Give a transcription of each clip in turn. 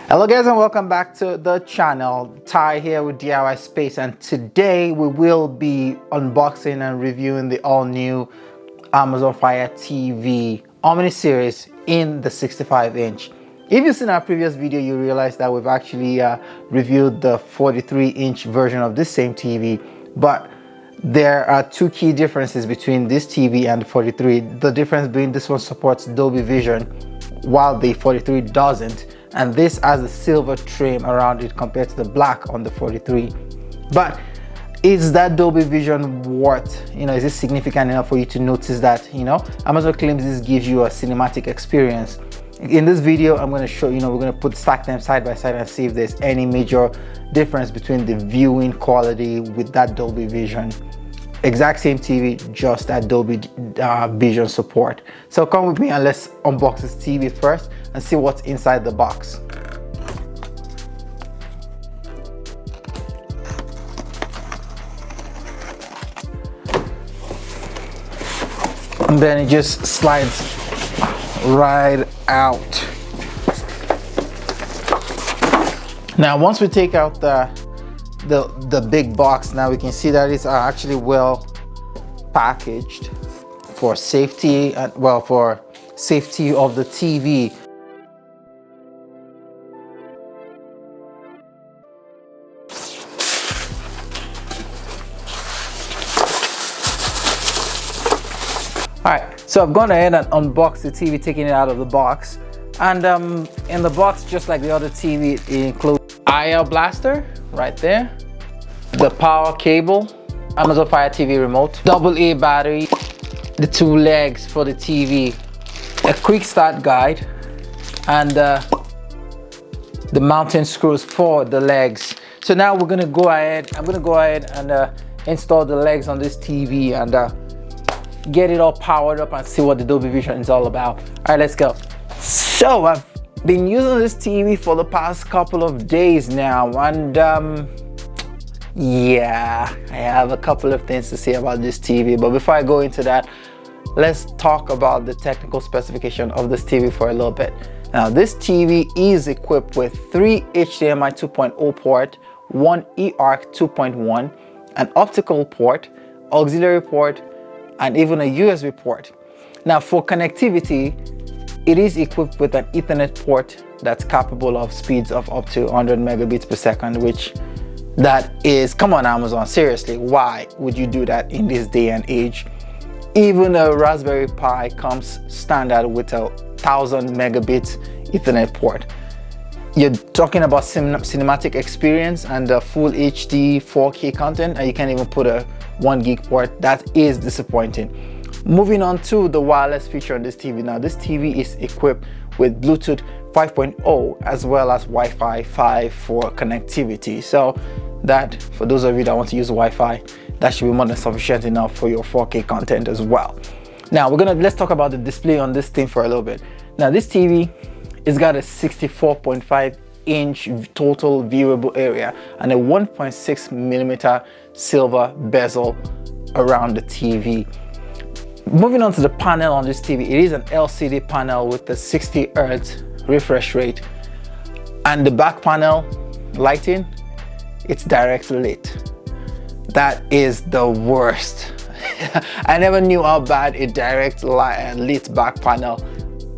Hello guys and welcome back to the channel. Ty here with DIY Space, and today we will be unboxing and reviewing the all-new Amazon Fire TV Omniseries in the 65-inch. If you've seen our previous video, you realize that we've actually reviewed the 43-inch version of this same TV, but there are two key differences between this TV and the 43. The difference being this one supports Dolby Vision while the 43 doesn't, and this has a silver trim around it compared to the black on the 43. But is that Dolby Vision worth, is it significant enough for you to notice that, Amazon claims this gives you a cinematic experience. In this video, I'm going to show, we're going to stack them side by side and see if there's any major difference between the viewing quality with that Dolby Vision. Exact same TV, just that Dolby Vision support. So come with me and let's unbox this TV first and see what's inside the box. And then it just slides right out. Now once we take out the big box, now we can see that it's actually well packaged for safety, and for safety of the TV. Alright, so I've gone ahead and unboxed the TV, taking it out of the box, and in the box, just like the other TV, it includes IL blaster right there, the power cable, Amazon Fire TV remote, AA battery, the two legs for the TV, a quick start guide, and the mounting screws for the legs. So now we're gonna go ahead, I'm gonna go ahead and install the legs on this TV and get it all powered up and see what the Dolby Vision is all about. All right, let's go. So I've been using this TV for the past couple of days now, and yeah, I have a couple of things to say about this TV. But before I go into that, let's talk about the technical specification of this TV for a little bit. Now, this TV is equipped with 3 HDMI 2.0 port, 1 eARC 2.1, an optical port, auxiliary port, and even a USB port. Now, for connectivity, it is equipped with an Ethernet port that's capable of speeds of up to 100 megabits per second, which that is, come on Amazon, seriously, why would you do that in this day and age? Even a Raspberry Pi comes standard with a 1000 megabits Ethernet port. You're talking about cinematic experience and full HD 4K content, and you can't even put a 1 gig port. That is disappointing. Moving on to the wireless feature on this TV. Now, this TV is equipped with Bluetooth 5.0 as well as Wi-Fi 5 for connectivity. So that, for those of you that want to use Wi-Fi, that should be more than sufficient enough for your 4K content as well. Now let's talk about the display on this thing for a little bit. Now, this TV has got a 64.5-inch total viewable area and a 1.6 millimeter silver bezel around the TV. Moving on to the panel on this TV, it is an LCD panel with a 60 Hz refresh rate, and the back panel lighting, it's direct lit. That is the worst. I never knew how bad a direct lit back panel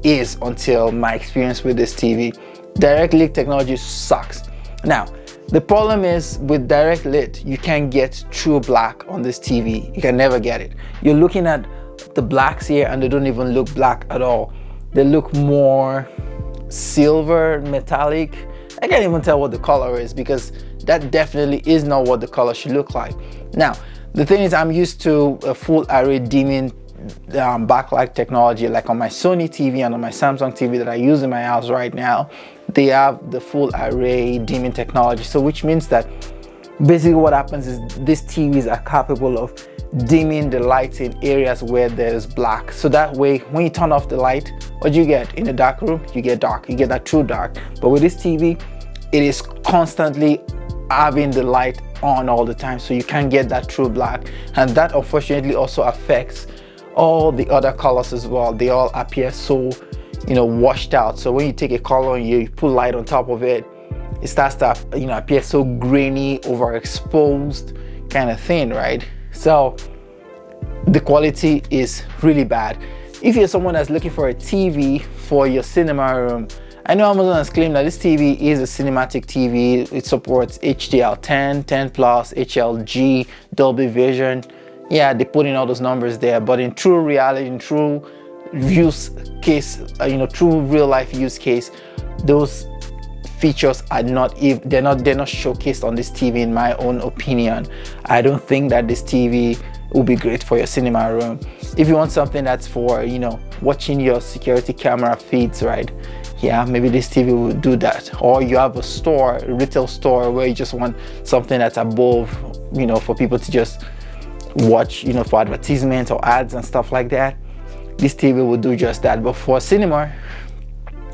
is until my experience with this TV. Direct lit technology sucks. Now, the problem is with direct lit, you can't get true black on this TV. You can never get it. You're looking at the blacks here and they don't even look black at all. They look more silver, metallic. I can't even tell what the color is, because that definitely is not what the color should look like. Now, the thing is, I'm used to a full array dimming backlight technology, like on my Sony TV and on my Samsung TV that I use in my house right now. They have the full array dimming technology, so which means that basically what happens is these TVs are capable of dimming the lights in areas where there's black. So that way, when you turn off the light, what do you get? In a dark room, you get dark. You get that true dark. But with this TV, it is constantly having the light on all the time, so you can't get that true black. And that unfortunately also affects all the other colors as well. They all appear so washed out. So when you take a color and you put light on top of it, it starts to appear so grainy, overexposed kind of thing, right? So the quality is really bad. If you're someone that's looking for a TV for your cinema room, I know Amazon has claimed that this TV is a cinematic TV. It supports HDL10, 10 plus, HLG, Dolby Vision. Yeah, they put in all those numbers there, but in true reality, in true use case, true real life use case, those features are not showcased on this TV, in my own opinion. I don't think that this TV will be great for your cinema room. If you want something that's for watching your security camera feeds, right? Yeah, maybe this TV will do that. Or you have a retail store where you just want something that's above, for people to just watch, for advertisements or ads and stuff like that. This TV will do just that. But for cinema,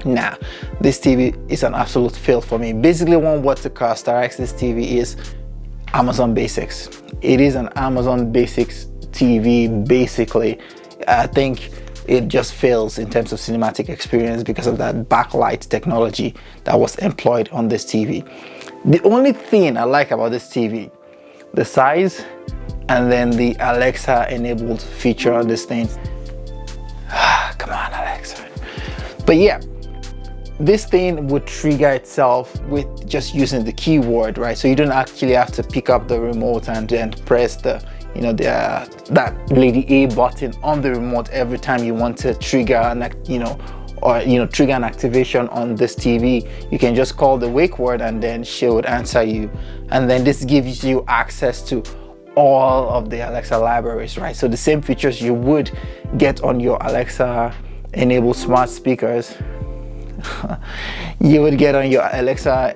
nah, this TV is an absolute fail for me. Basically, one word to characterize this TV is Amazon Basics. It is an Amazon Basics TV, basically. I think it just fails in terms of cinematic experience because of that backlight technology that was employed on this TV. The only thing I like about this TV, the size, and then the Alexa enabled feature on this thing. Come on, Alexa. But yeah, this thing would trigger itself with just using the keyword, right? So you don't actually have to pick up the remote and then press the that Lady A button on the remote every time you want to trigger trigger an activation on this TV. You can just call the wake word and then she would answer you. And then this gives you access to all of the Alexa libraries, right? So the same features you would get on your Alexa enabled smart speakers, you would get on your Alexa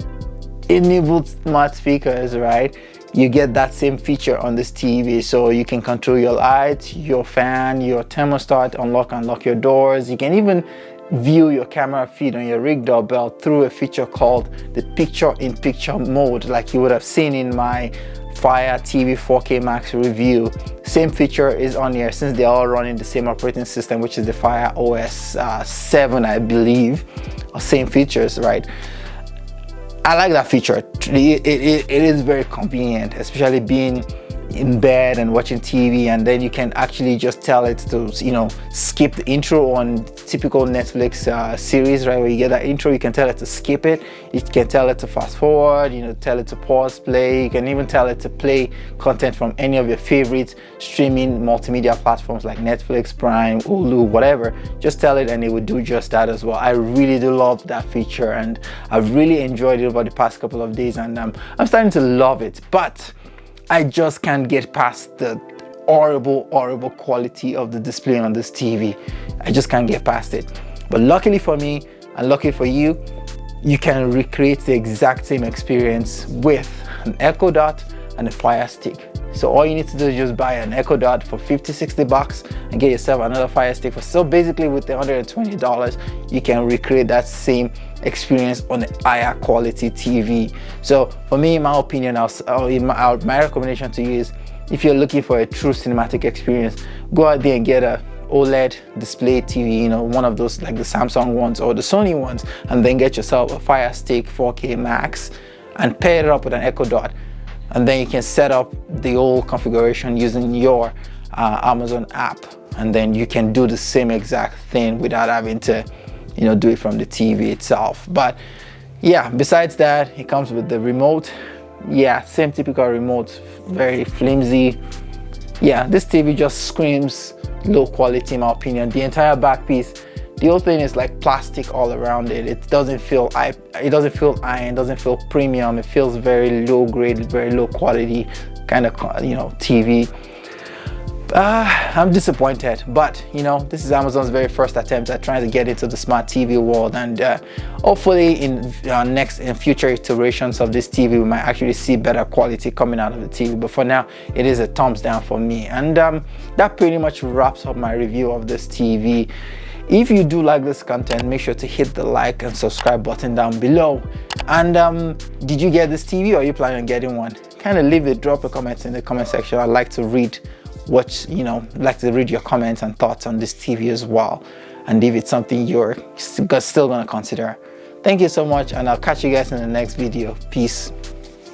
enabled smart speakers, right? You get that same feature on this TV. So you can control your lights, your fan, your thermostat, unlock and lock your doors. You can even view your camera feed on your Rig doorbell through a feature called the picture-in-picture mode, like you would have seen in my Fire TV 4K Max review. Same feature is on here since they're all running the same operating system, which is the Fire OS 7, I believe, or same features, right? I like that feature. It is very convenient, especially being in bed and watching TV, and then you can actually just tell it to skip the intro on typical Netflix series, right? Where you get that intro, you can tell it to skip it. You can tell it to fast forward, tell it to pause, play. You can even tell it to play content from any of your favorite streaming multimedia platforms like Netflix, Prime, Hulu, whatever. Just tell it and it would do just that as well. I really do love that feature, and I've really enjoyed it over the past couple of days, and I'm starting to love it. But I just can't get past the horrible quality of the display on this TV. I just can't get past it. But luckily for me, and luckily for you, you can recreate the exact same experience with an Echo Dot and a Fire Stick. So all you need to do is just buy an Echo Dot for $50-$60 and get yourself another Fire Stick for, so basically with the $120, you can recreate that same experience on a higher quality TV. So for me, in my opinion, my recommendation to you is, if you're looking for a true cinematic experience, go out there and get a OLED display TV, one of those like the Samsung ones or the Sony ones, and then get yourself a Fire Stick 4K Max and pair it up with an Echo Dot. And then you can set up the old configuration using your Amazon app, and then you can do the same exact thing without having to do it from the TV itself. But yeah, besides that, it comes with the remote. Yeah, same typical remote, very flimsy. Yeah, this TV just screams low quality in my opinion. The entire back piece, the whole thing is like plastic all around it. It doesn't feel iron, doesn't feel premium. It feels very low grade, very low quality kind of TV. I'm disappointed, but this is Amazon's very first attempt at trying to get into the smart TV world, and hopefully in future iterations of this TV we might actually see better quality coming out of the TV. But for now, it is a thumbs down for me, and that pretty much wraps up my review of this TV. If you do like this content, make sure to hit the like and subscribe button down below. And did you get this TV, or are you planning on getting one? Drop a comment in the comment section. I'd like to read your comments and thoughts on this TV as well. and if it's something you're still going to consider. Thank you so much, and I'll catch you guys in the next video. Peace.